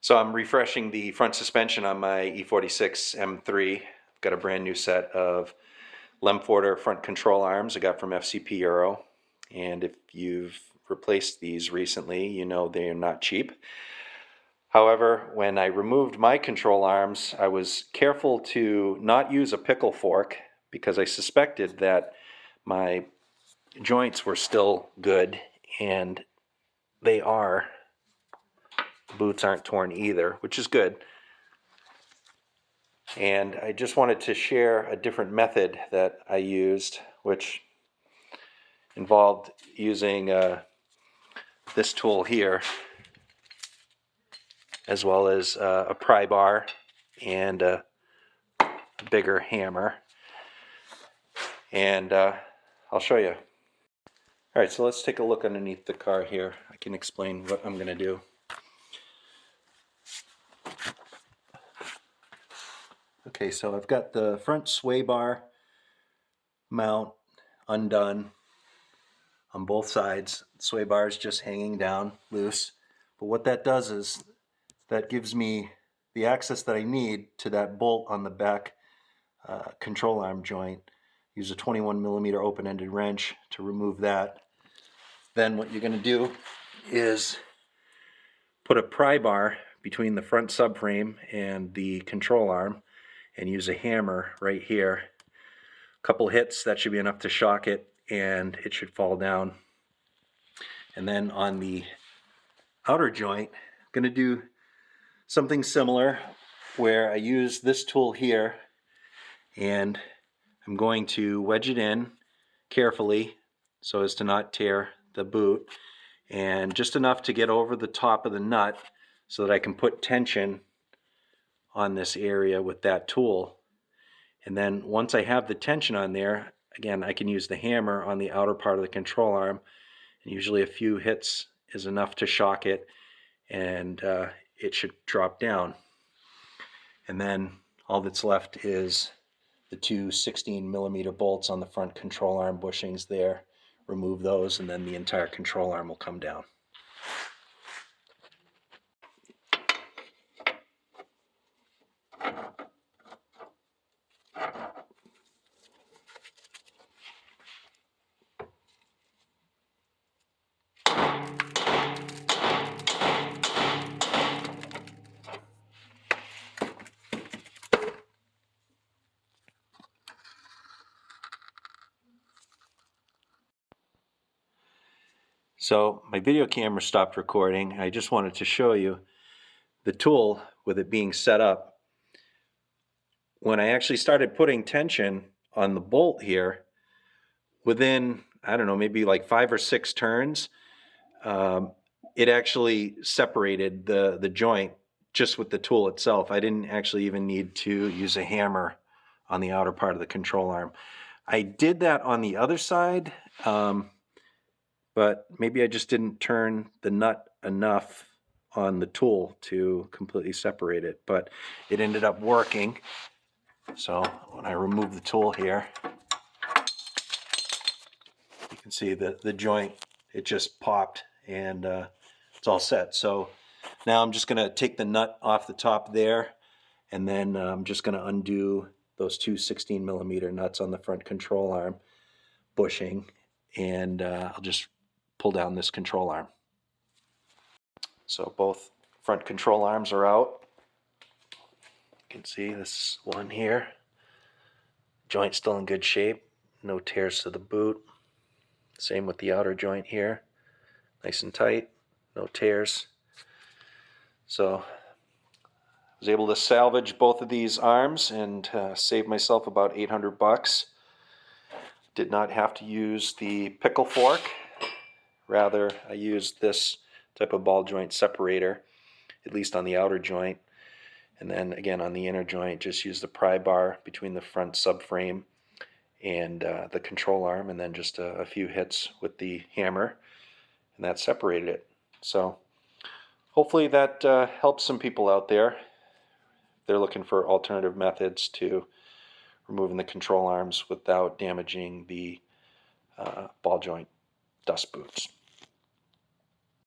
So I'm refreshing the front suspension on my E46 M3. I've got a brand new set of Lemforder front control arms I got from FCP Euro. And if you've replaced these recently, you know they are not cheap. However, when I removed my control arms, I was careful to not use a pickle fork because I suspected that my joints were still good, and they are. The boots aren't torn either, which is good. And I just wanted to share a different method that I used, which involved using this tool here, as well as a pry bar and a bigger hammer. And I'll show you. All right, so let's take a look underneath the car here. I can explain what I'm going to do. Okay, so I've got the front sway bar mount undone on both sides. The sway bar is just hanging down loose. But what that does is that gives me the access that I need to that bolt on the back control arm joint. Use a 21mm open-ended wrench to remove that. Then what you're going to do is put a pry bar between the front subframe and the control arm and use a hammer right here. A couple hits, that should be enough to shock it, and it should fall down. And then on the outer joint, I'm going to do something similar where I use this tool here, and I'm going to wedge it in carefully so as to not tear the boot, and just enough to get over the top of the nut so that I can put tension on this area with that tool. And then once I have the tension on there, again, I can use the hammer on the outer part of the control arm, and usually a few hits is enough to shock it, and it should drop down. And then all that's left is the two 16mm bolts on the front control arm bushings there. Remove those, and then the entire control arm will come down. So my video camera stopped recording. I just wanted to show you the tool with it being set up. When I actually started putting tension on the bolt here, within, I don't know, maybe like 5 or 6 turns, it actually separated the joint just with the tool itself. I didn't actually even need to use a hammer on the outer part of the control arm. I did that on the other side, but maybe I just didn't turn the nut enough on the tool to completely separate it, but it ended up working. So when I remove the tool here, you can see the joint, it just popped, and it's all set. So now I'm just going to take the nut off the top there, and then I'm just going to undo those two 16mm nuts on the front control arm bushing, and I'll just pull down this control arm. So both front control arms are out. You can see this one here. Joint still in good shape. No tears to the boot. Same with the outer joint here. Nice and tight. No tears. So I was able to salvage both of these arms and save myself about $800. Did not have to use the pickle fork. Rather, I used this type of ball joint separator, at least on the outer joint. And then again on the inner joint, just use the pry bar between the front subframe and the control arm, and then just a few hits with the hammer, and that separated it. So hopefully that helps some people out there. They're looking for alternative methods to removing the control arms without damaging the ball joint dust boots.